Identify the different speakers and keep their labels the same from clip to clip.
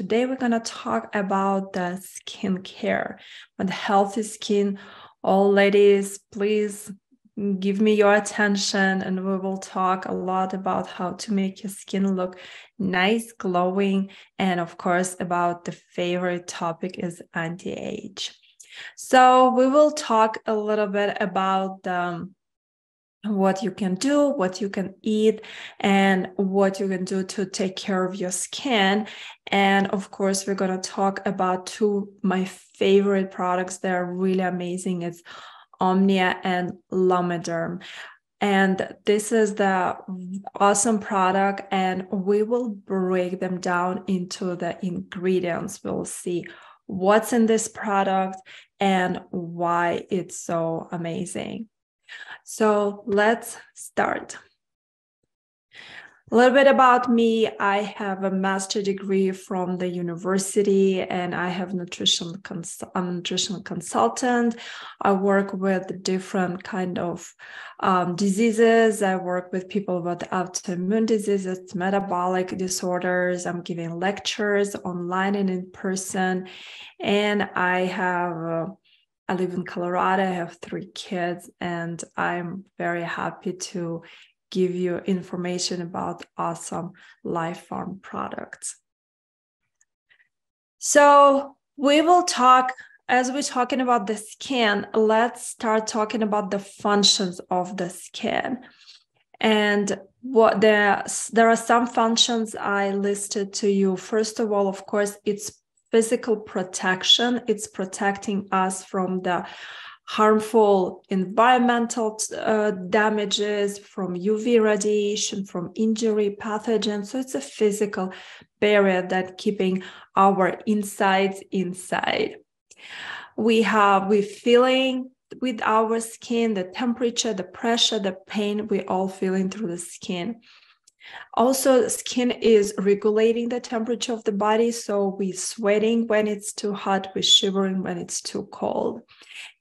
Speaker 1: today we're going to talk about the skincare and healthy skin. All ladies, please give me your attention, and we will talk a lot about how to make your skin look nice, glowing, and of course about the favorite topic is anti-age. So we will talk a little bit about what you can do, what you can eat, and what you can do to take care of your skin. And of course, we're going to talk about two of my favorite products that are really amazing. It's Omnia and Lumiderm. And this is the awesome product, and we will break them down into the ingredients. We'll see what's in this product and why it's so amazing. So let's start. A little bit about me. I have a master's degree from the university, and I have I'm a nutritional consultant. I work with different kind of diseases. I work with people with autoimmune diseases, metabolic disorders. I'm giving lectures online and in person, and I live in Colorado. I have 3 kids, and I'm very happy to give you information about awesome LifePharm products. So we will talk, as we're talking about the skin, let's start talking about the functions of the skin. And there are some functions I listed to you. First of all, of course, it's physical protection. It's protecting us from the harmful environmental damages, from UV radiation, from injury, pathogens. So it's a physical barrier that keeping our insides inside. We're feeling with our skin, the temperature, the pressure, the pain, we all feeling through the skin. Also, skin is regulating the temperature of the body. So we're sweating when it's too hot, we're shivering when it's too cold.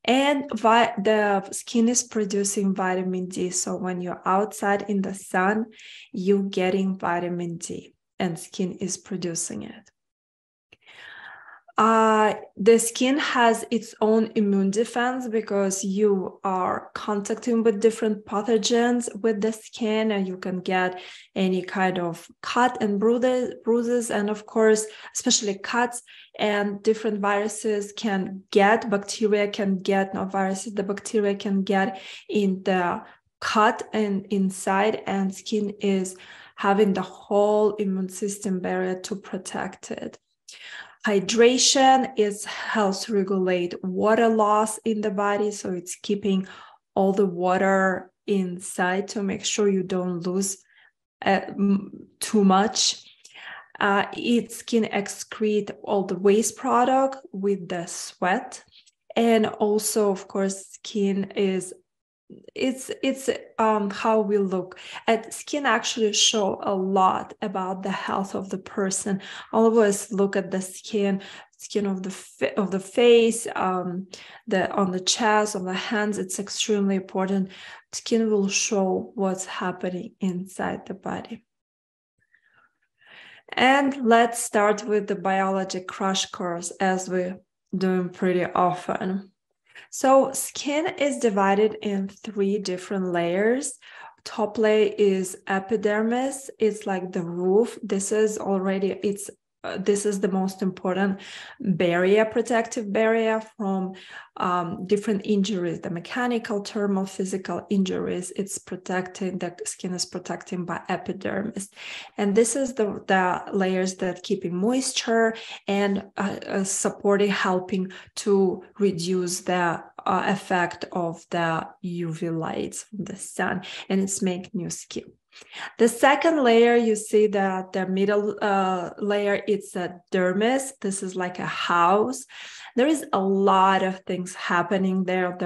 Speaker 1: And the skin is producing vitamin D. So when you're outside in the sun, you're getting vitamin D, and skin is producing it. The skin has its own immune defense because you are contacting with different pathogens with the skin, and you can get any kind of cut and bruises, and of course, especially cuts and different viruses can get, the bacteria can get in the cut and inside, and skin is having the whole immune system barrier to protect it. Hydration helps regulate water loss in the body, so it's keeping all the water inside to make sure you don't lose too much. It can excrete all the waste product with the sweat, and also, of course, skin is how we look. And skin actually show a lot about the health of the person. Always look at the skin of the face, on the chest, on the hands. It's extremely important. Skin will show what's happening inside the body. And let's start with the biology crash course, as we're doing pretty often. So skin is divided in 3 different layers. Top layer is epidermis. It's like the roof. This is the most important barrier, protective barrier from different injuries, the mechanical, thermal, physical injuries. The skin is protecting by epidermis. And this is the layers that keeping moisture and helping to reduce the effect of the UV lights from the sun, and it's making new skin. The second layer, you see that the middle layer, it's a dermis. This is like a house. There is a lot of things happening there.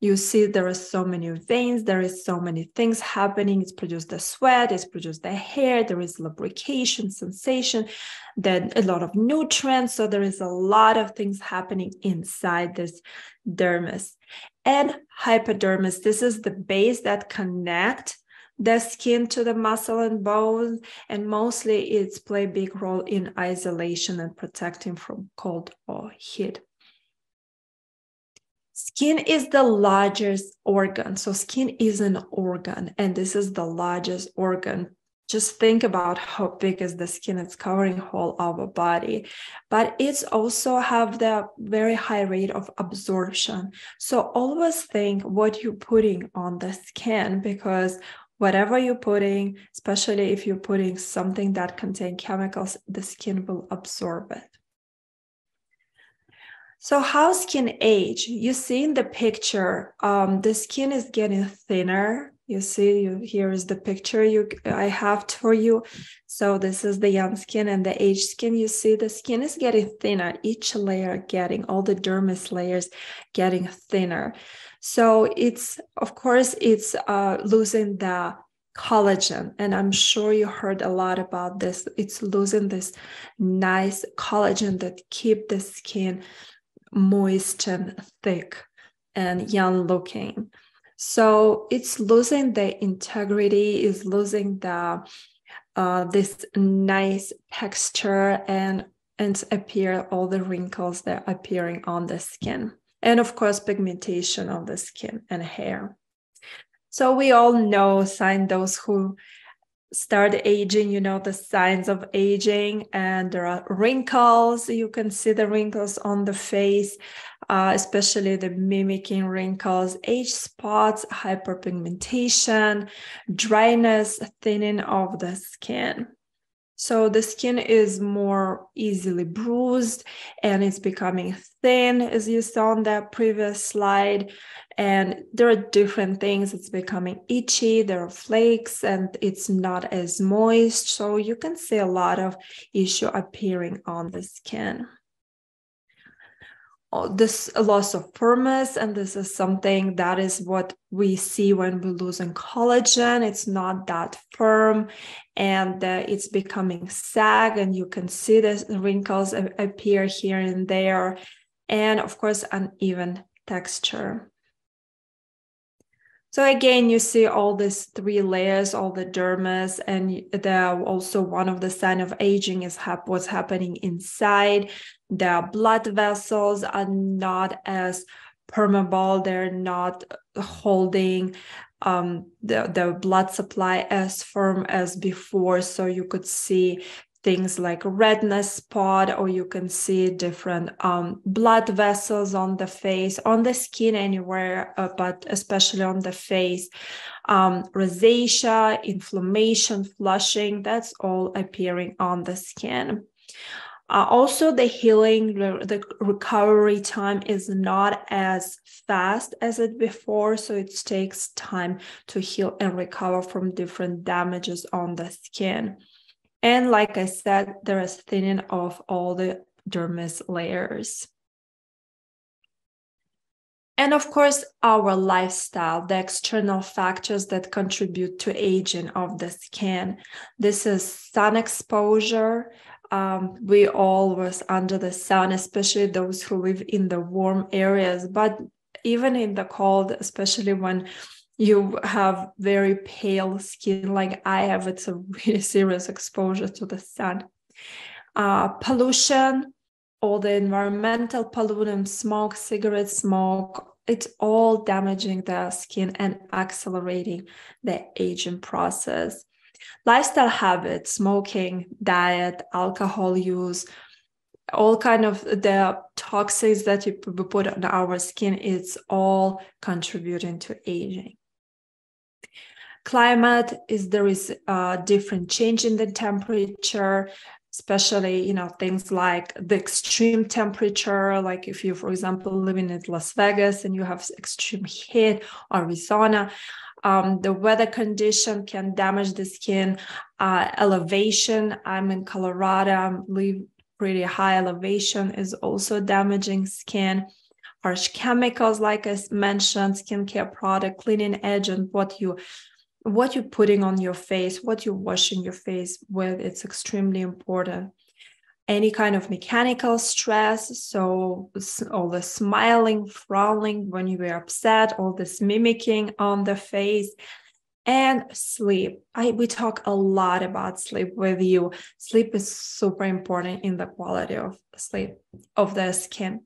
Speaker 1: You see there are so many veins, there is so many things happening. It's produced the sweat, it's produced the hair, there is lubrication, sensation, then a lot of nutrients. So there is a lot of things happening inside this dermis. And hypodermis, this is the base that connect the skin to the muscle and bones, and mostly it's play a big role in isolation and protecting from cold or heat. Skin is the largest organ. So skin is an organ, and this is the largest organ. Just think about how big is the skin. It's covering whole our body, but it's also have the very high rate of absorption. So always think what you're putting on the skin, because whatever you're putting, especially if you're putting something that contains chemicals, the skin will absorb it. So how skin age? You see in the picture, the skin is getting thinner. You see, here is the picture I have for you. So this is the young skin and the aged skin. You see the skin is getting thinner. Each layer getting, all the dermis layers getting thinner. So it's, of course, it's losing the collagen. And I'm sure you heard a lot about this. It's losing this nice collagen that keep the skin moist and thick and young looking. So it's losing the integrity, is losing the this nice texture, and appear all the wrinkles that are appearing on the skin. And of course, pigmentation of the skin and hair. So we all know those who start aging, you know, the signs of aging, and there are wrinkles. You can see the wrinkles on the face, especially the mimicking wrinkles, age spots, hyperpigmentation, dryness, thinning of the skin. So the skin is more easily bruised and it's becoming thin, as you saw on that previous slide. And there are different things. It's becoming itchy, there are flakes, and it's not as moist. So you can see a lot of issue appearing on the skin. This loss of firmness, and this is something that is what we see when we're losing collagen. It's not that firm, and it's becoming sag, and you can see the wrinkles appear here and there, and of course uneven texture. So again, you see all these three layers, all the dermis, and also one of the signs of aging is what's happening inside. The blood vessels are not as permeable. They're not holding the blood supply as firm as before. So you could see things like redness spot, or you can see different blood vessels on the face, on the skin anywhere, but especially on the face. Rosacea, inflammation, flushing, that's all appearing on the skin. Also, the healing, the recovery time is not as fast as it before, so it takes time to heal and recover from different damages on the skin. And like I said, there is thinning of all the dermis layers. And of course, our lifestyle, the external factors that contribute to aging of the skin. This is sun exposure. We all was under the sun, especially those who live in the warm areas, but even in the cold, especially when you have very pale skin like I have, it's a really serious exposure to the sun. Pollution, all the environmental pollutants, smoke, cigarette smoke, it's all damaging the skin and accelerating the aging process. Lifestyle habits, smoking, diet, alcohol use, all kind of the toxins that you put on our skin, it's all contributing to aging. Climate there is a different change in the temperature, especially, you know, things like the extreme temperature, like if you, for example, living in Las Vegas and you have extreme heat, or Arizona, the weather condition can damage the skin. Elevation, I'm in Colorado, I live pretty high elevation, is also damaging skin. Harsh chemicals, like I mentioned, skincare product, cleaning agent, what you're putting on your face, what you're washing your face with, it's extremely important. Any kind of mechanical stress, so all the smiling, frowning when you were upset, all this mimicking on the face, And sleep. We talk a lot about sleep with you. Sleep is super important in the quality of sleep of the skin.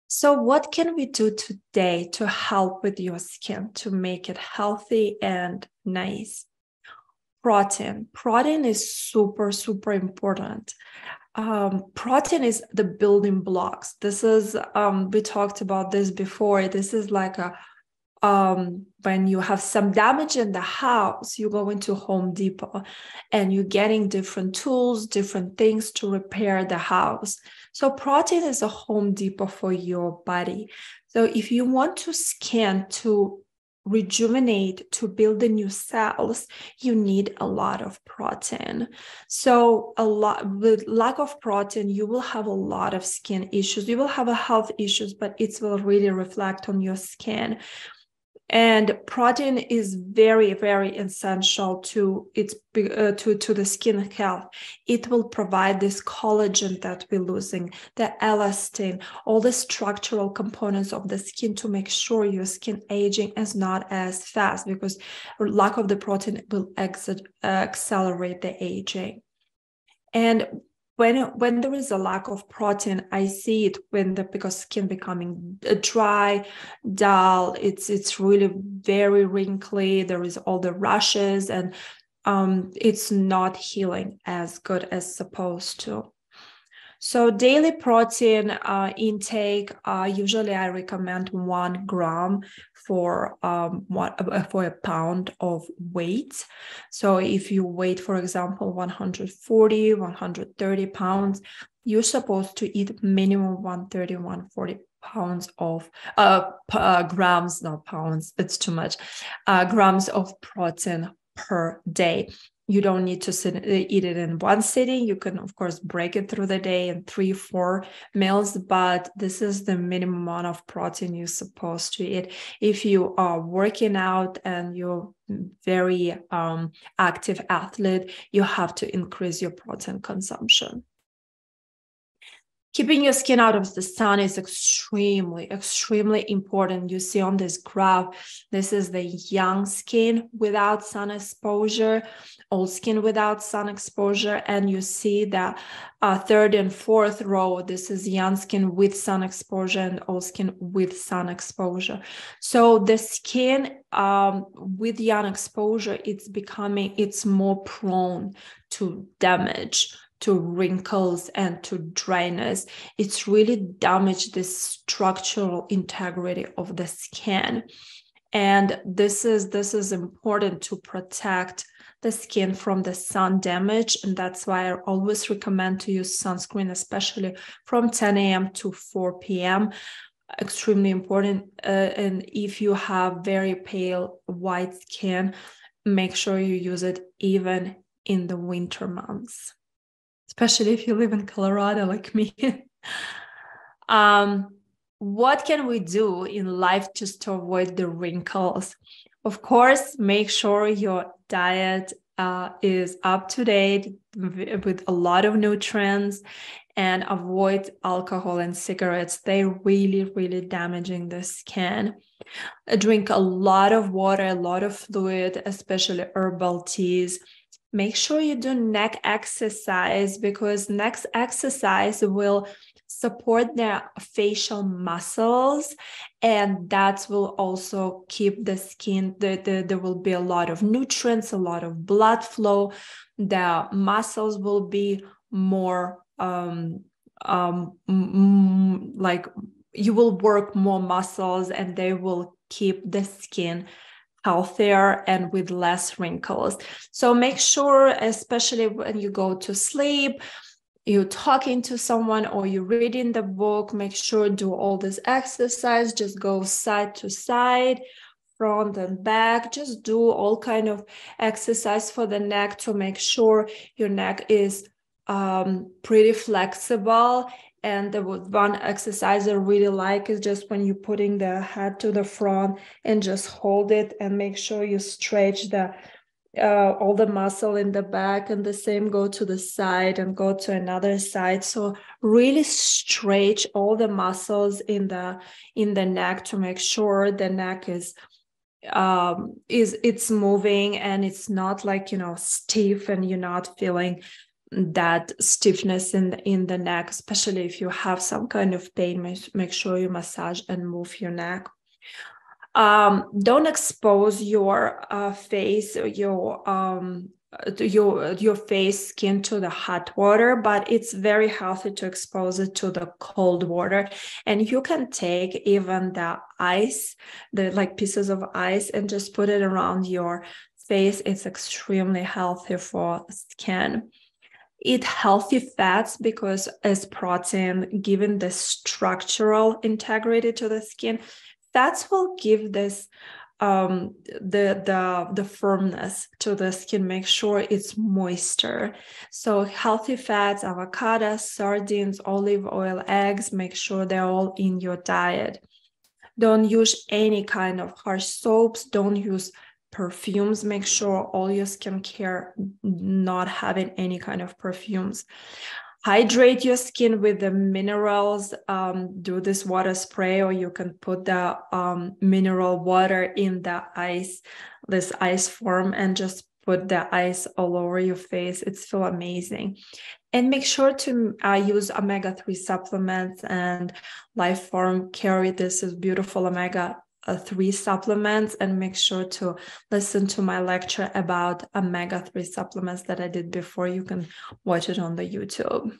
Speaker 1: So what can we do today to help with your skin to make it healthy and nice? Protein. Protein is super, super important. Protein is the building blocks. This is, we talked about this before. This is like when you have some damage in the house, you go into Home Depot and you're getting different tools, different things to repair the house. So protein is a Home Depot for your body. So if you want to skin to rejuvenate, to build the new cells, you need a lot of protein. So with lack of protein, you will have a lot of skin issues. You will have a health issues, but it will really reflect on your skin. And protein is very, very essential to the skin health. It will provide this collagen that we're losing, the elastin, all the structural components of the skin to make sure your skin aging is not as fast, because lack of the protein will accelerate the aging. And when there is a lack of protein, I see it because skin becoming dry, dull. It's really very wrinkly. There is all the rashes, and it's not healing as good as supposed to. So daily protein intake, usually I recommend 1 gram for a pound of weight. So if you weigh, for example, 140, 130 pounds, you're supposed to eat minimum 130, 140 pounds of grams, not pounds, it's too much, grams of protein per day. You don't need to eat it in one sitting. You can, of course, break it through the day in 3-4 meals, but this is the minimum amount of protein you're supposed to eat. If you are working out and you're very active athlete, you have to increase your protein consumption. Keeping your skin out of the sun is extremely, extremely important. You see on this graph, this is the young skin without sun exposure, old skin without sun exposure, and you see the third and fourth row, this is young skin with sun exposure and old skin with sun exposure. So the skin with young exposure, it's more prone to damage, to wrinkles, and to dryness. It's really damaged the structural integrity of the skin. And this is important to protect the skin from the sun damage. And that's why I always recommend to use sunscreen, especially from 10 a.m. to 4 p.m. Extremely important. And if you have very pale white skin, make sure you use it even in the winter months, especially if you live in Colorado like me. What can we do in life just to avoid the wrinkles? Of course, make sure your diet is up to date with a lot of nutrients, and avoid alcohol and cigarettes. They're really, really damaging the skin. Drink a lot of water, a lot of fluid, especially herbal teas. Make sure you do neck exercise, because neck exercise will support the facial muscles, and that will also keep the skin, there will be a lot of nutrients, a lot of blood flow. The muscles will be more like you will work more muscles, and they will keep the skin healthier and with less wrinkles. So make sure, especially when you go to sleep, you're talking to someone or you're reading the book, make sure do all this exercise. Just go side to side, front and back. Just do all kind of exercise for the neck to make sure your neck is pretty flexible. And the one exercise I really like is just when you're putting the head to the front and just hold it and make sure you stretch the all the muscle in the back, and the same go to the side and go to another side. So really stretch all the muscles in the neck to make sure the neck is it's moving, and it's not like, stiff, and you're not feeling that stiffness in the neck. Especially if you have some kind of pain, make sure you massage and move your neck. Don't expose your face, or your face skin to the hot water, but it's very healthy to expose it to the cold water. And you can take even the ice, the like pieces of ice, and just put it around your face. It's extremely healthy for skin. Eat healthy fats, because as protein, given the structural integrity to the skin, fats will give this the firmness to the skin, make sure it's moisture. So healthy fats, avocados, sardines, olive oil, eggs, make sure they're all in your diet. Don't use any kind of harsh soaps. Don't use perfumes. Make sure all your skincare not having any kind of perfumes. Hydrate your skin with the minerals. Do this water spray, or you can put the mineral water in the ice, this ice form, and just put the ice all over your face. It's so amazing. And make sure to use omega-3 supplements, and Lifeform carry this is beautiful omega-3 supplements. And make sure to listen to my lecture about omega-3 supplements that I did before. You can watch it on the YouTube.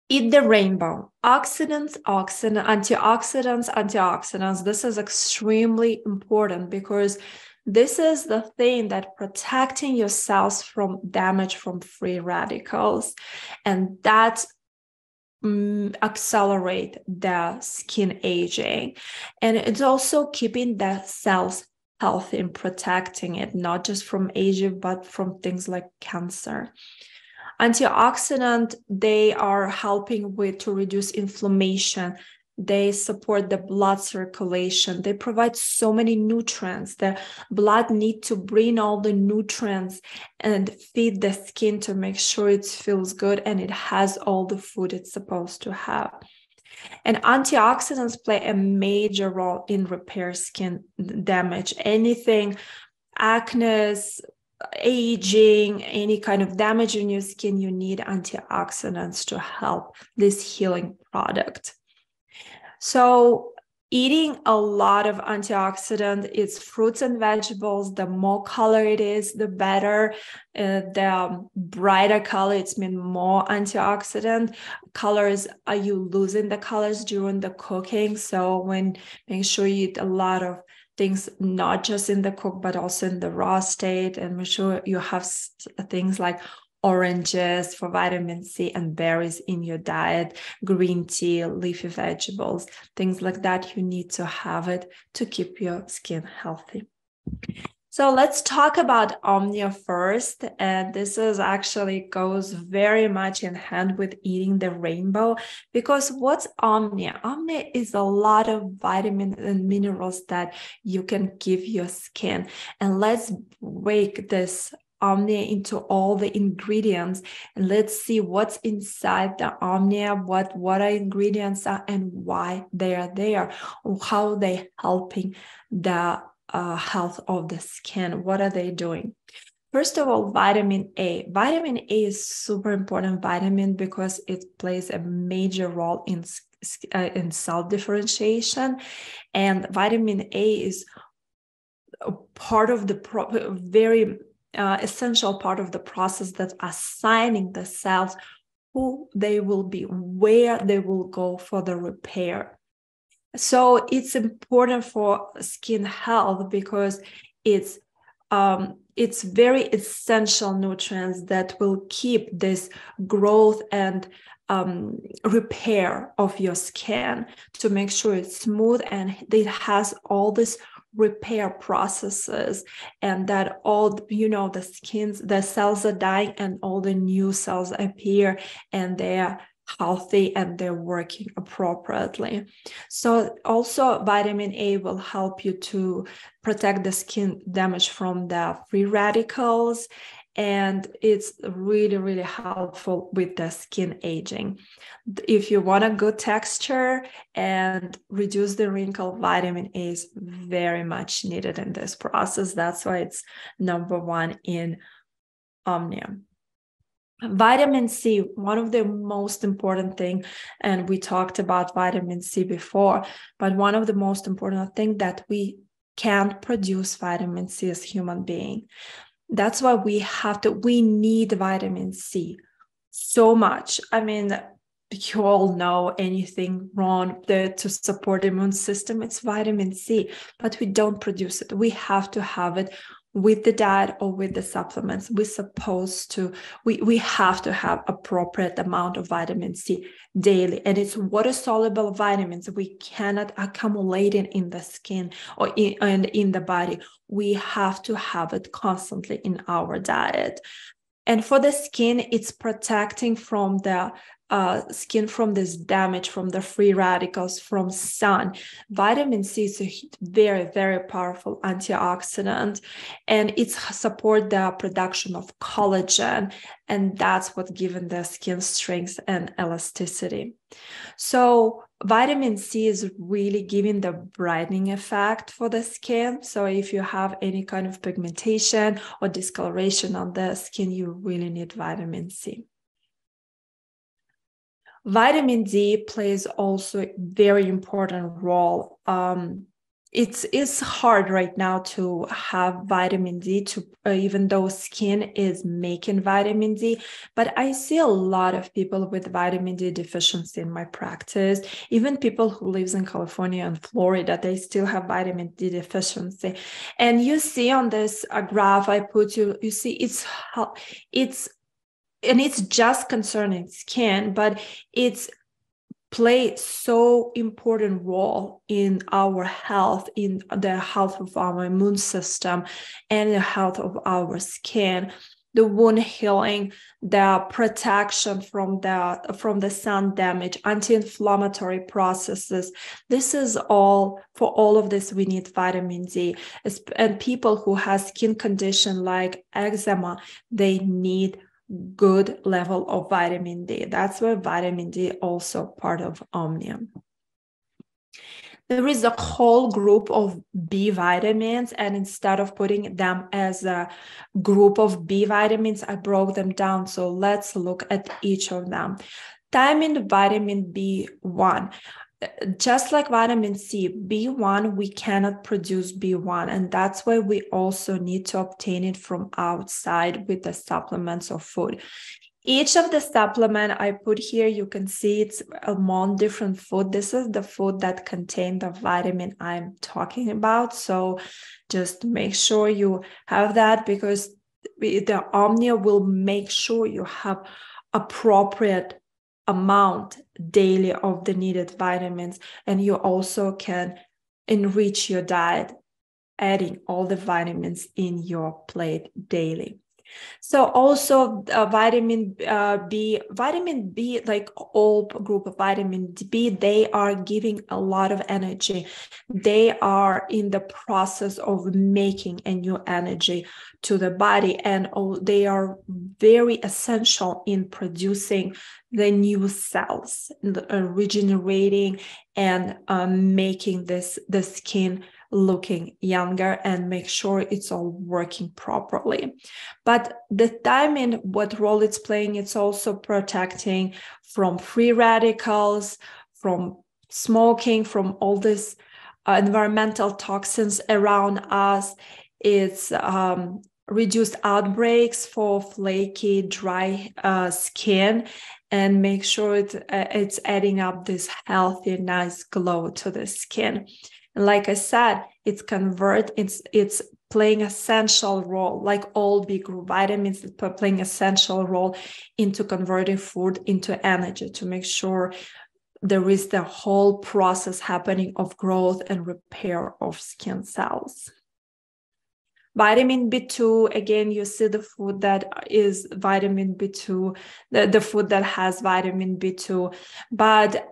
Speaker 1: Eat the rainbow. Antioxidants. This is extremely important, because this is the thing that protecting your cells from damage from free radicals, and that accelerate the skin aging. And it's also keeping the cells healthy and protecting it, not just from aging, but from things like cancer. Antioxidants, they are helping to reduce inflammation. They support the blood circulation. They provide so many nutrients. The blood needs to bring all the nutrients and feed the skin to make sure it feels good and it has all the food it's supposed to have. And antioxidants play a major role in repair skin damage. Anything, acne, aging, any kind of damage in your skin, you need antioxidants to help this healing product. So eating a lot of antioxidant, it's fruits and vegetables. The more color it is, the better. The brighter color, it's mean more antioxidant. Colors, are you losing the colors during the cooking? So make sure you eat a lot of things, not just in the cook, but also in the raw state, and make sure you have things like oranges for vitamin C and berries in your diet, green tea, leafy vegetables, things like that. You need to have it to keep your skin healthy. So let's talk about Omnia first. And this is actually goes very much in hand with eating the rainbow, because what's Omnia? Omnia is a lot of vitamins and minerals that you can give your skin. And let's break this Omnia into all the ingredients, and let's see what's inside the Omnia, what are ingredients are, and why they are there, or how they helping the health of the skin. What are they doing? First of all, vitamin A. Vitamin A is super important vitamin because it plays a major role in cell differentiation, and vitamin A is a part of the very essential part of the process that's assigning the cells who they will be, where they will go for the repair. So it's important for skin health because it's very essential nutrients that will keep this growth and repair of your skin to make sure it's smooth and it has all this repair processes, and that all the cells are dying and all the new cells appear and they're healthy and they're working appropriately. So also vitamin A will help you to protect the skin damage from the free radicals, and it's really, really helpful with the skin aging. If you want a good texture and reduce the wrinkle, vitamin A is very much needed in this process. That's why it's number one in Omnium. Vitamin C, one of the most important thing, and we talked about vitamin C before, but one of the most important thing that we can't produce vitamin C as human being. That's why we need vitamin C so much. I mean, you all know anything wrong to support the immune system, it's vitamin C, but we don't produce it. We have to have it with the diet or with the supplements. We have to have appropriate amount of vitamin C daily. And it's water-soluble vitamins. We cannot accumulate it in the skin or in the body. We have to have it constantly in our diet. And for the skin, it's protecting from the skin from this damage, from the free radicals, from sun. Vitamin C is a very, very powerful antioxidant, and it supports the production of collagen, and that's what gives the skin strength and elasticity. So vitamin C is really giving the brightening effect for the skin. So if you have any kind of pigmentation or discoloration on the skin, you really need vitamin C. Vitamin D plays also a very important role. It's hard right now to have vitamin D, even though skin is making vitamin D. But I see a lot of people with vitamin D deficiency in my practice. Even people who live in California and Florida, they still have vitamin D deficiency. And you see on this graph I put you see it's just concerning skin, but it's play so important role in our health, in the health of our immune system and the health of our skin, the wound healing, the protection from the sun damage, anti-inflammatory processes. This is all, for all of this, we need vitamin D. And people who have skin condition like eczema, they need good level of vitamin D. That's where vitamin D also part of Omnium. There is a whole group of B vitamins, and instead of putting them as a group of B vitamins, I broke them down. So let's look at each of them. Thiamine vitamin B1. Just like vitamin C, B1, we cannot produce B1, and that's why we also need to obtain it from outside with the supplements or food. Each of the supplement I put here, you can see it's among different food. This is the food that contain the vitamin I'm talking about. So just make sure you have that, because the Omnia will make sure you have appropriate amount daily of the needed vitamins, and you also can enrich your diet adding all the vitamins in your plate daily. So also vitamin B, like all group of vitamin B, they are giving a lot of energy. They are in the process of making a new energy to the body, and they are very essential in producing the new cells, regenerating and making the skin looking younger and make sure it's all working properly. But the thiamine, what role it's playing, it's also protecting from free radicals, from smoking, from all this environmental toxins around us. It's reduced outbreaks for flaky, dry skin, and make sure it's adding up this healthy, nice glow to the skin. And like I said, it's playing essential role, like all B group vitamins, it's playing essential role into converting food into energy to make sure there is the whole process happening of growth and repair of skin cells. Vitamin B2, again, you see the food that is vitamin B2, the food that has vitamin B2, but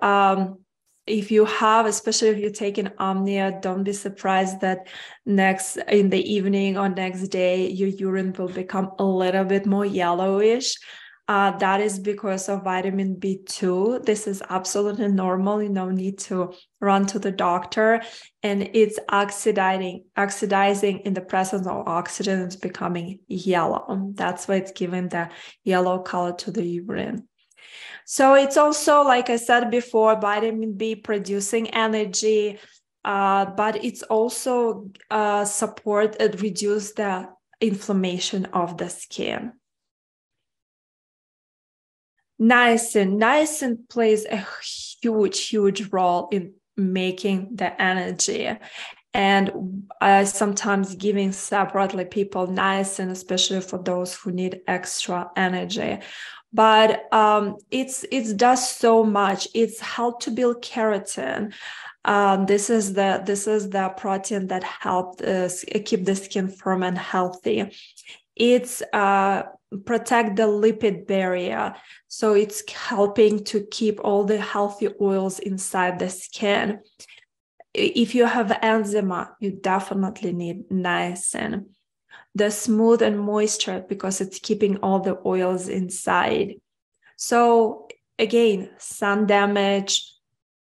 Speaker 1: if you have, especially if you're taking Omnia, don't be surprised that in the evening or next day, your urine will become a little bit more yellowish. That is because of vitamin B2. This is absolutely normal. You don't need to run to the doctor, and it's oxidizing in the presence of oxygen. It's becoming yellow. That's why it's giving the yellow color to the urine. So it's also, like I said before, vitamin B producing energy, but it's also reduce the inflammation of the skin. Niacin plays a huge role in making the energy. And sometimes giving separately people niacin, especially for those who need extra energy. But it does so much. It's helped to build keratin. This is the protein that helped keep the skin firm and healthy. It's protect the lipid barrier, so it's helping to keep all the healthy oils inside the skin. If you have eczema, you definitely need niacin. The smooth and moisture, because it's keeping all the oils inside. So again, sun damage,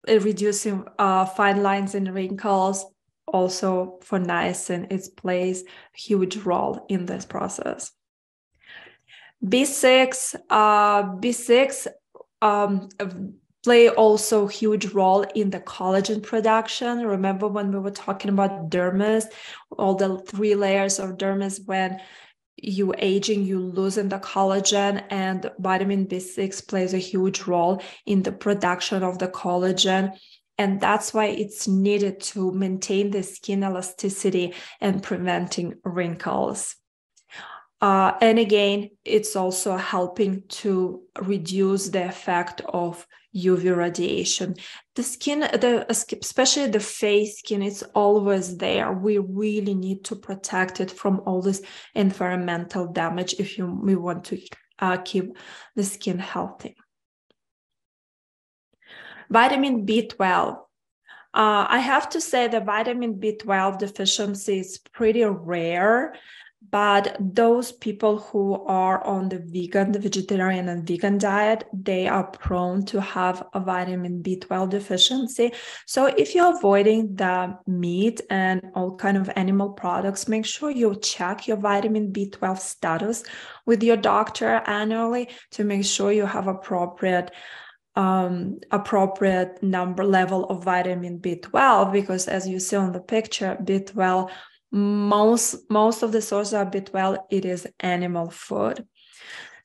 Speaker 1: reducing fine lines and wrinkles. Also for niacin, it plays a huge role in this process. B6 play also a huge role in the collagen production. Remember when we were talking about dermis, all the 3 layers of dermis, when you aging, you losing the collagen, and vitamin B6 plays a huge role in the production of the collagen. And that's why it's needed to maintain the skin elasticity and preventing wrinkles. And again, it's also helping to reduce the effect of UV radiation. The skin, especially the face skin, it's always there. We really need to protect it from all this environmental damage if we want to keep the skin healthy. Vitamin B12. I have to say the vitamin B12 deficiency is pretty rare, but those people who are on the vegetarian and vegan diet, they are prone to have a vitamin B12 deficiency. So if you're avoiding the meat and all kind of animal products, make sure you check your vitamin B12 status with your doctor annually to make sure you have appropriate level of vitamin B12, because as you see on the picture, B12, most of the sources of B12, it is animal food.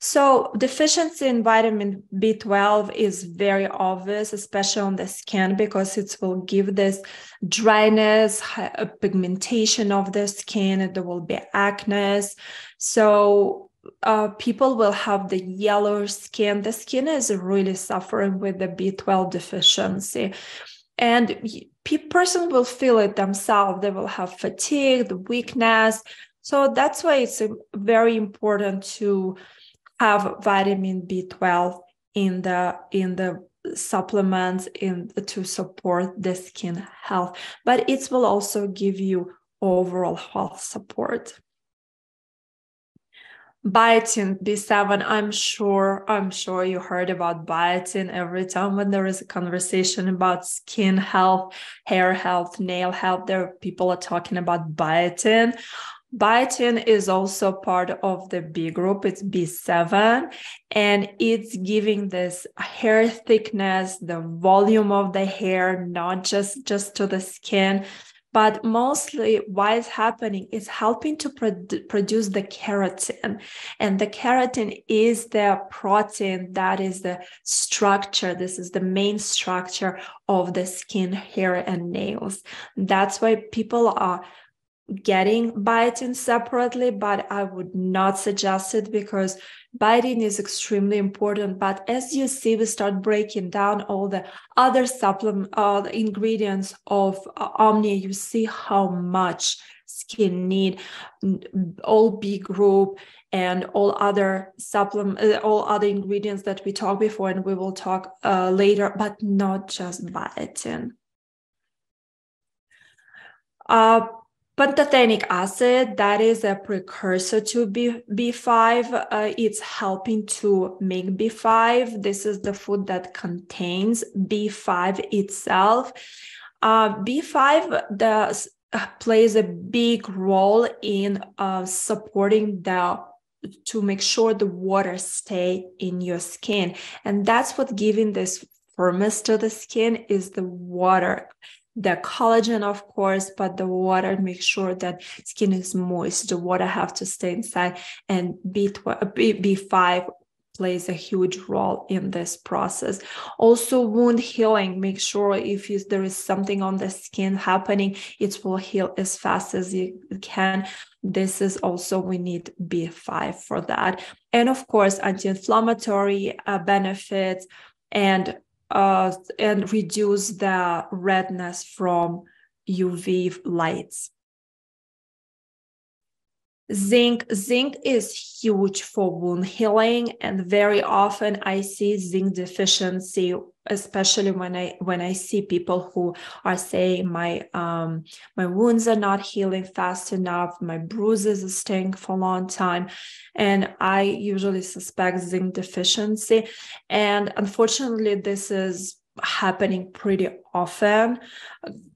Speaker 1: So deficiency in vitamin B12 is very obvious, especially on the skin, because it will give this dryness, pigmentation of the skin, there will be acne. So people will have the yellow skin. The skin is really suffering with the B12 deficiency. And person will feel it themselves. They will have fatigue, the weakness. So that's why it's very important to have vitamin B12 in the supplements to support the skin health. But it will also give you overall health support. Biotin B7, I'm sure you heard about biotin every time when there is a conversation about skin health, hair health, nail health, people are talking about biotin. Biotin is also part of the B group, it's B7, and it's giving this hair thickness, the volume of the hair, not just to the skin. But mostly why it's happening is helping to produce the keratin. And the keratin is the protein that is the structure. This is the main structure of the skin, hair, and nails. That's why people are getting biotin separately, but I would not suggest it because biotin is extremely important. But as you see, we start breaking down all the other supplement ingredients of Omnia. You see how much skin need, all B group and all other all other ingredients that we talked before, and we will talk later, but not just biotin. Pantothenic acid, that is a precursor to B5. It's helping to make B5. This is the food that contains B5 itself. B5 plays a big role in supporting to make sure the water stay in your skin. And that's what giving this firmness to the skin is the water. The collagen, of course, but the water makes sure that skin is moist. The water have to stay inside, and B5 plays a huge role in this process. Also, wound healing. Make sure if there is something on the skin happening, it will heal as fast as it can. This is also, we need B5 for that. And of course, anti-inflammatory benefits and reduce the redness from UV lights. Zinc is huge for wound healing, and very often I see zinc deficiency, especially when I see people who are saying my wounds are not healing fast enough, my bruises are staying for a long time, and I usually suspect zinc deficiency. And unfortunately, this is happening pretty often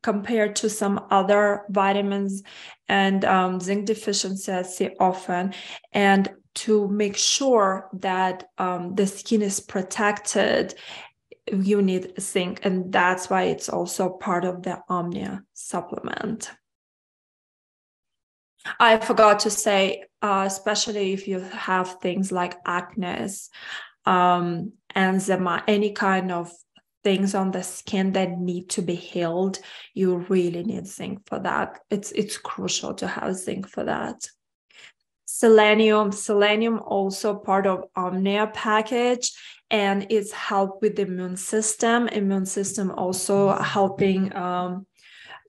Speaker 1: compared to some other vitamins, and zinc deficiency I see often. And to make sure that the skin is protected, you need zinc, and that's why it's also part of the Omnia supplement. I forgot to say, especially if you have things like acne, eczema, any kind of things on the skin that need to be healed, you really need zinc for that. It's crucial to have zinc for that. Selenium also part of Omnia package, and it's help with the immune system also helping.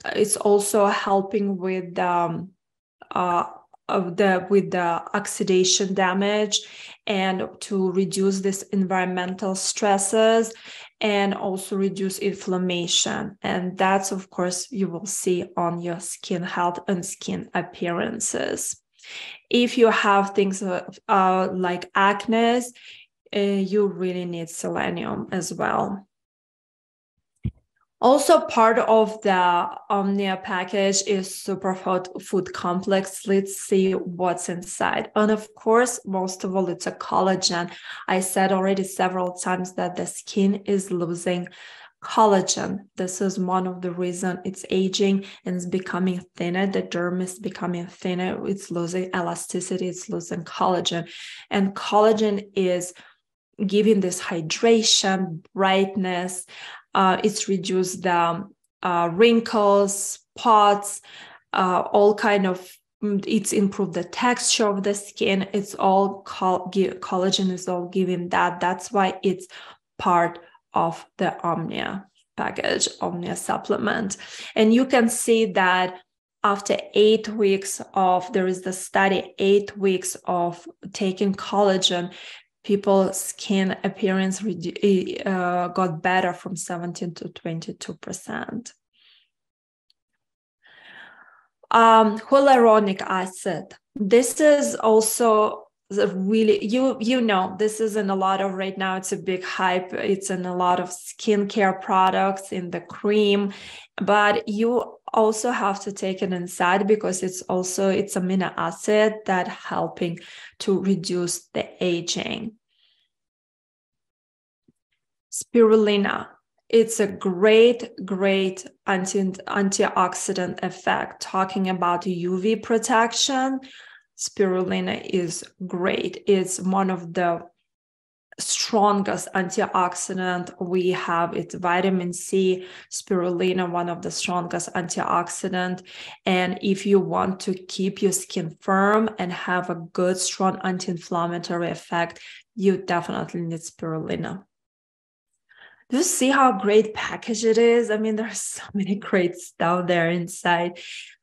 Speaker 1: It's also helping with with the oxidation damage, and to reduce this environmental stresses, and also reduce inflammation. And that's, of course, you will see on your skin health and skin appearances. If you have things like acne, you really need selenium as well. Also, part of the Omnia package is superfood complex. Let's see what's inside. And of course, most of all, it's a collagen. I said already several times that the skin is losing collagen. This is one of the reasons it's aging and it's becoming thinner. The derm is becoming thinner. It's losing elasticity. It's losing collagen. And collagen is giving this hydration, brightness. It's reduced the wrinkles, spots, all kind of. It's improved the texture of the skin. It's all collagen is all giving that. That's why it's part of the Omnia package, Omnia supplement. And you can see that after 8 weeks there is the study, 8 weeks of taking collagen, people's skin appearance got better from 17 to 22%. Hyaluronic acid. This is also really, you know, this is in a lot of, right now it's a big hype. It's in a lot of skincare products, in the cream, but you also have to take it inside because it's amino acid that helping to reduce the aging. Spirulina. It's a great antioxidant effect. Talking about UV protection, spirulina is great. It's one of the strongest antioxidant we have. It's vitamin C, spirulina, one of the strongest antioxidant. And if you want to keep your skin firm and have a good, strong anti-inflammatory effect, you definitely need spirulina. Do you see how great package it is? I mean, there's so many great stuff there inside.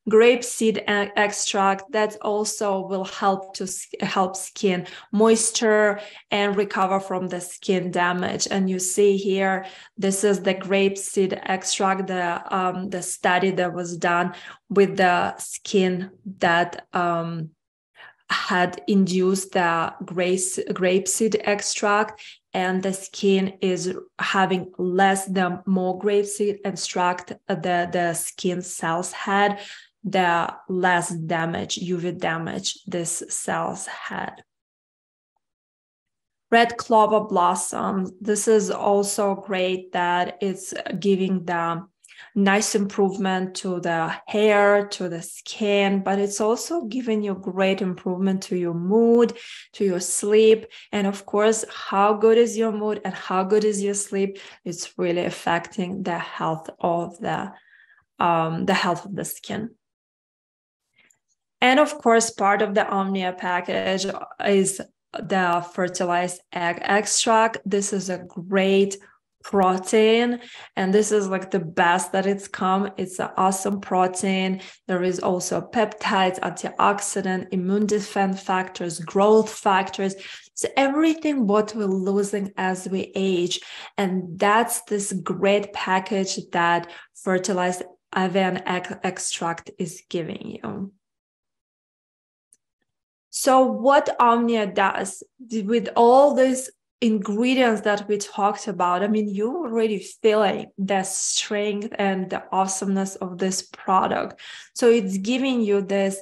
Speaker 1: Grapeseed extract that also will help skin moisture and recover from the skin damage. And you see here, this is the grapeseed extract, the study that was done with the skin that had induced the grapeseed extract, and the skin is having more grapeseed extract the skin cells had, the less damage, UV damage this cells had. Red clover blossom. This is also great that it's giving the nice improvement to the hair, to the skin, but it's also giving you great improvement to your mood, to your sleep. And of course, how good is your mood and how good is your sleep? It's really affecting the health of the skin. And of course, part of the Omnia package is the fertilized egg extract. This is a great protein, and this is like the best that it's come. It's an awesome protein. There is also peptides, antioxidant, immune defense factors, growth factors. So everything what we're losing as we age. And that's this great package that fertilized avian egg extract is giving you. So what Omnia does with all these ingredients that we talked about, I mean, you're already feeling the strength and the awesomeness of this product. So it's giving you this,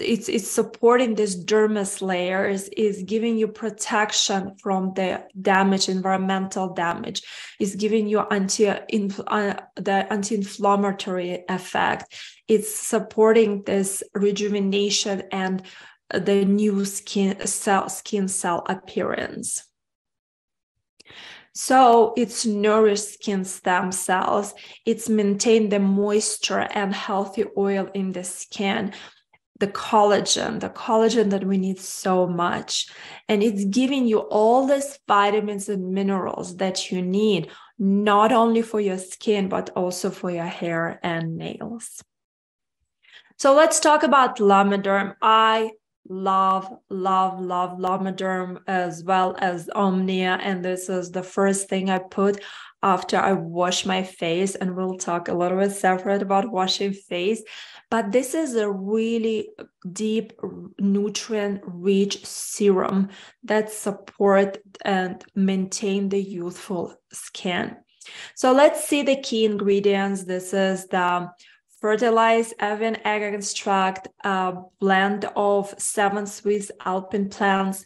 Speaker 1: it's supporting this dermis layers, is giving you protection from the damage, environmental damage, is giving you the anti-inflammatory effect. It's supporting this rejuvenation and the new skin cell appearance. So it's nourished skin stem cells. It's maintained the moisture and healthy oil in the skin. The collagen that we need so much. And it's giving you all these vitamins and minerals that you need, not only for your skin, but also for your hair and nails. So let's talk about Lumiderm. I love Lumiderm as well as Omnia. And this is the first thing I put after I wash my face. And we'll talk a little bit separate about washing face. But this is a really deep, nutrient-rich serum that supports and maintain the youthful skin. So let's see the key ingredients. This is the fertilized avian egg extract, a blend of 7 Swiss alpine plants,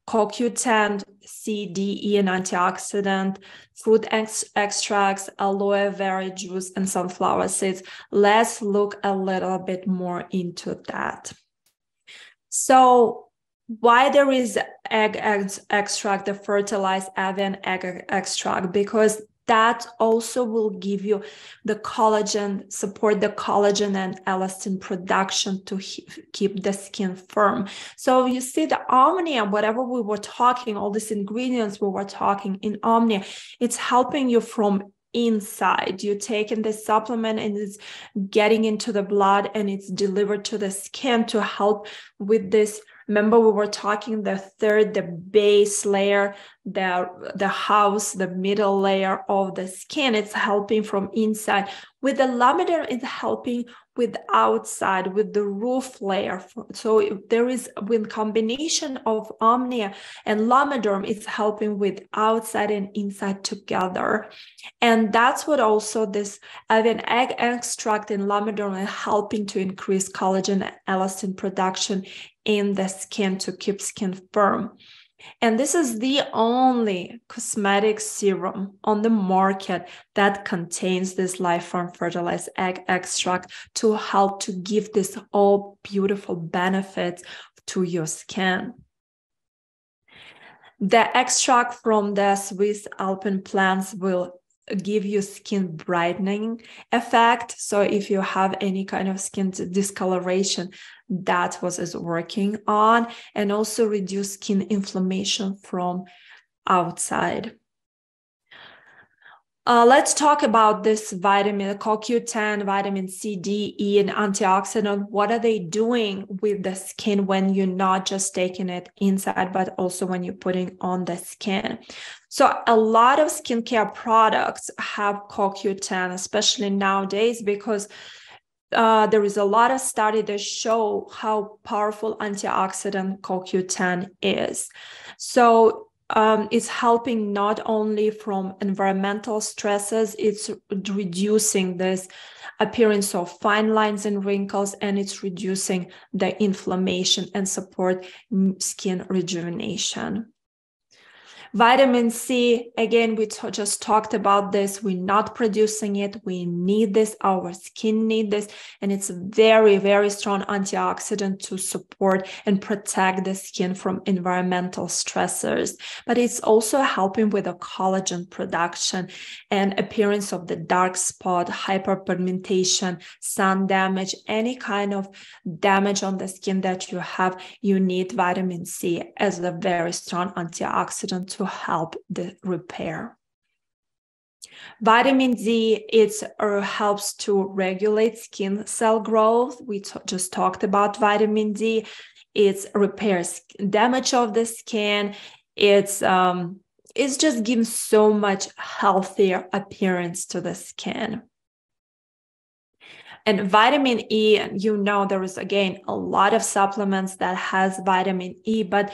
Speaker 1: CoQ10, C, D, E, and antioxidant, fruit extracts, aloe vera juice, and sunflower seeds. Let's look a little bit more into that. So why there is egg extract, the fertilized avian egg extract? Because that also will give you the collagen, support the collagen and elastin production to keep the skin firm. So you see the Omnia, whatever we were talking, all these ingredients we were talking in Omnia, it's helping you from inside. You're taking this supplement and it's getting into the blood and it's delivered to the skin to help with this. Remember, we were talking the base layer, the middle layer of the skin. It's helping from inside. With the Lumiderm, it's helping with outside, with the roof layer. So there is, with combination of Omnia and Lumiderm, it's helping with outside and inside together. And that's what also this avian egg extract and Lumiderm are helping to increase collagen and elastin production in the skin to keep skin firm. And this is the only cosmetic serum on the market that contains this life-form fertilized egg extract to help to give this all beautiful benefits to your skin. The extract from the Swiss alpine plants will give you skin brightening effect. So if you have any kind of skin discoloration, that's what is working on, and also reduce skin inflammation from outside. Let's talk about this vitamin, CoQ10, vitamin C, D, E, and antioxidant. What are they doing with the skin when you're not just taking it inside, but also when you're putting on the skin? So a lot of skincare products have CoQ10, especially nowadays, because there is a lot of study that show how powerful antioxidant CoQ10 is. So it's helping not only from environmental stresses, it's reducing this appearance of fine lines and wrinkles, and it's reducing the inflammation and support skin rejuvenation. Vitamin C, again, we just talked about this. We're not producing it. We need this. Our skin needs this. And it's a very, very strong antioxidant to support and protect the skin from environmental stressors. But it's also helping with the collagen production and appearance of the dark spot, hyperpigmentation, sun damage, any kind of damage on the skin that you have. You need vitamin C as a very strong antioxidant to help the repair. Vitamin D, it helps to regulate skin cell growth. We just talked about vitamin D. It repairs damage of the skin. It's just giving so much healthier appearance to the skin. And vitamin E, you know, there is, again, a lot of supplements that has vitamin E, but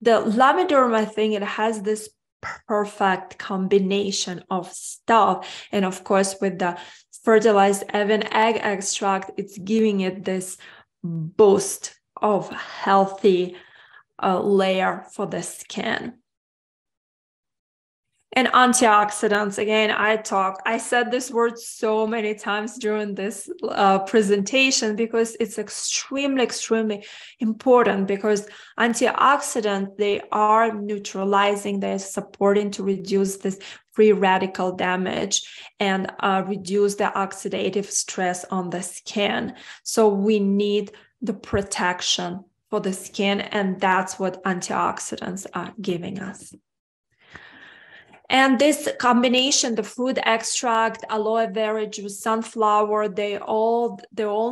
Speaker 1: the Lavenderm, I think it has this perfect combination of stuff. And of course, with the fertilized egg extract, it's giving it this boost of healthy layer for the skin. And antioxidants, again, I said this word so many times during this presentation because it's extremely, extremely important, because antioxidants, they are neutralizing, they're supporting to reduce this free radical damage and reduce the oxidative stress on the skin. So we need the protection for the skin, and that's what antioxidants are giving us. And this combination, the fruit extract, aloe vera juice, sunflower, they all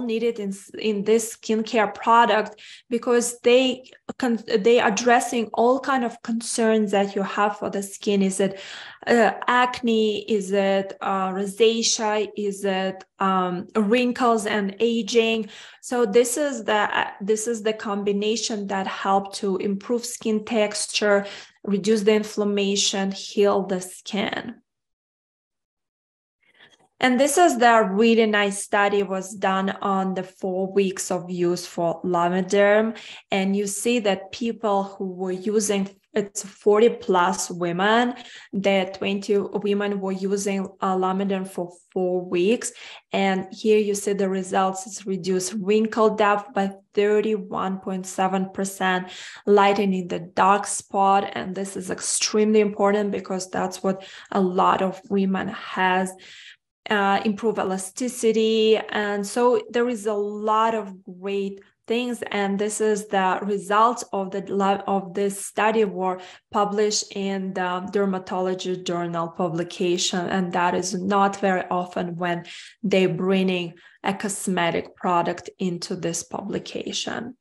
Speaker 1: needed in this skincare product, because they addressing all kind of concerns that you have for the skin. Is it acne? Is it rosacea? Is it wrinkles and aging? So this is the combination that help to improve skin texture, reduce the inflammation, heal the skin. And this is the really nice study was done on the 4 weeks of use for Lavenderm. And you see that people who were using, it's 40 plus women, that 20 women were using Lavenderm for 4 weeks. And here you see the results. It's reduced wrinkle depth by 31.7%, lightening the dark spot. And this is extremely important because that's what a lot of women has. Improve elasticity. And so there is a lot of great things, and this is the results of this study were published in the dermatology journal publication, and that is not very often when they bringing a cosmetic product into this publication.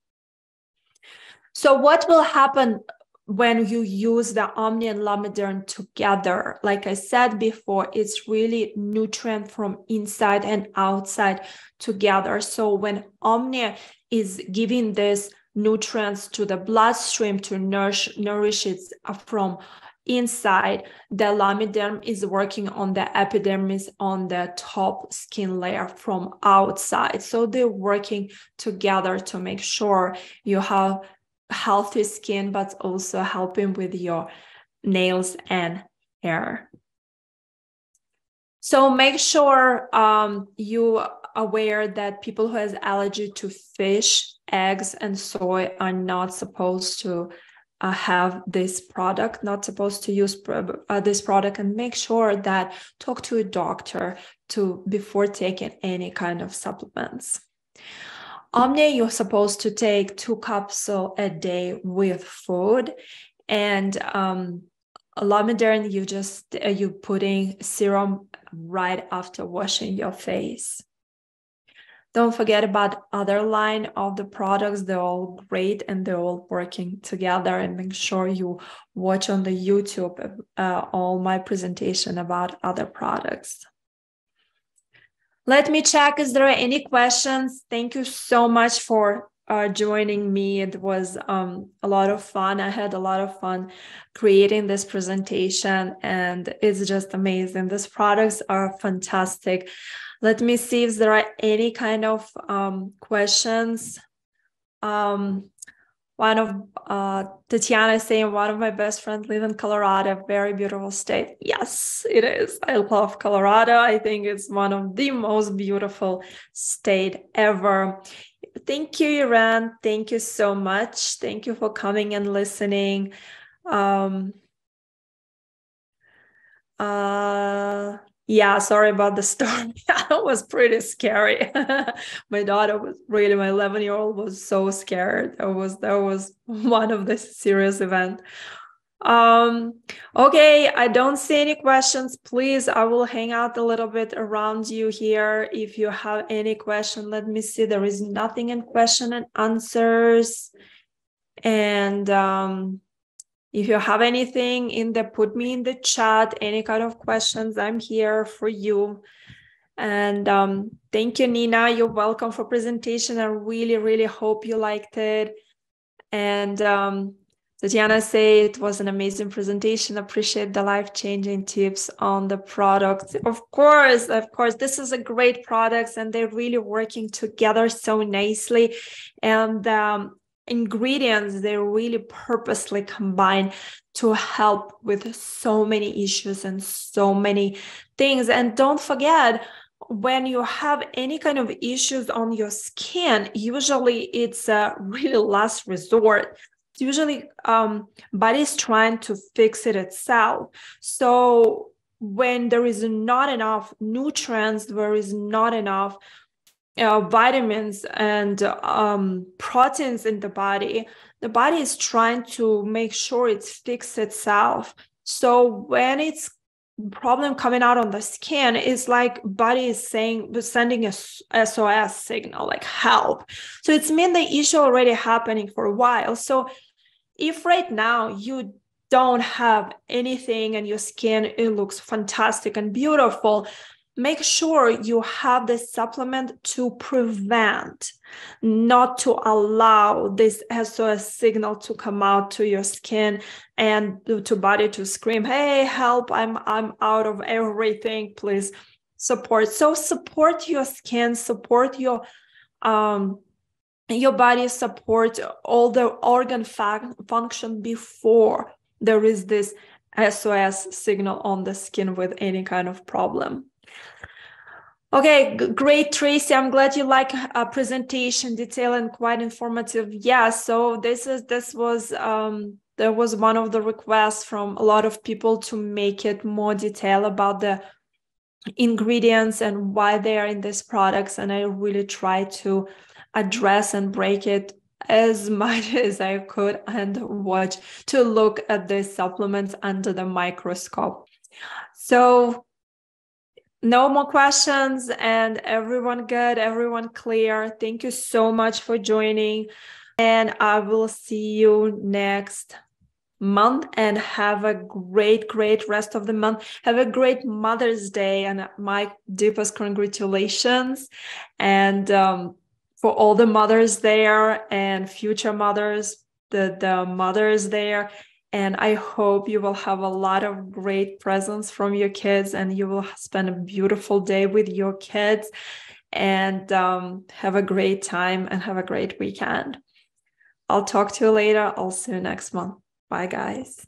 Speaker 1: So what will happen when you use the Omnia and Lavenderm together? Like I said before, it's really nutrient from inside and outside together. So when Omnia is giving this nutrients to the bloodstream to nourish it from inside, the Lavenderm is working on the epidermis, on the top skin layer from outside. So they're working together to make sure you have healthy skin, but also helping with your nails and hair. So make sure you are aware that people who has allergy to fish, eggs, and soy are not supposed to have this product, not supposed to use this product, and make sure that talk to a doctor before taking any kind of supplements. Omnia, you're supposed to take 2 capsules a day with food. And Lamidern, you putting serum right after washing your face. Don't forget about other line of the products. They're all great and they're all working together. And make sure you watch on the YouTube all my presentation about other products. Let me check. Is there any questions? Thank you so much for joining me. It was a lot of fun. I had a lot of fun creating this presentation, and it's just amazing. These products are fantastic. Let me see if there are any kind of questions. One of Tatiana is saying, one of my best friends live in Colorado, very beautiful state. Yes, it is. I love Colorado. I think it's one of the most beautiful state ever. Thank you, Iran. Thank you so much. Thank you for coming and listening. Yeah, sorry about the storm. It was pretty scary. My daughter was really, my 11-year-old was so scared. That was one of the serious events. Okay, I don't see any questions. Please, I will hang out a little bit around you here. If you have any question, let me see. There is nothing in question and answers. And if you have anything in there, put me in the chat, any kind of questions, I'm here for you. And thank you, Nina. You're welcome for presentation. I really, really hope you liked it. And Tatiana say it was an amazing presentation. Appreciate the life-changing tips on the products. Of course, this is a great product and they're really working together so nicely. And ingredients, they're really purposely combined to help with so many issues and so many things. And don't forget, when you have any kind of issues on your skin, usually it's a really last resort. Usually body's trying to fix it itself. So when there is not enough nutrients, there is not enough vitamins and proteins in the body is trying to make sure it's fixed itself. So when it's problem coming out on the skin, it's like body is sending a SOS signal, like help. So it's mean the issue already happening for a while. So if right now you don't have anything and your skin, it looks fantastic and beautiful, make sure you have this supplement to prevent, not to allow this SOS signal to come out to your skin and to body to scream, hey, help, I'm out of everything, please support. So support your skin, support your body, support all the organ function before there is this SOS signal on the skin with any kind of problem. Okay, great, Tracy. I'm glad you like a presentation, detailed and quite informative. Yeah, so there was one of the requests from a lot of people to make it more detailed about the ingredients and why they are in these products. And I really try to address and break it as much as I could and look at the supplements under the microscope. So no more questions, and everyone good, everyone clear. Thank you so much for joining, and I will see you next month, and have a great rest of the month. Have a great Mother's Day, and my deepest congratulations. And for all the mothers there and future mothers, the mothers there. And I hope you will have a lot of great presents from your kids, and you will spend a beautiful day with your kids, and have a great time and have a great weekend. I'll talk to you later. I'll see you next month. Bye, guys.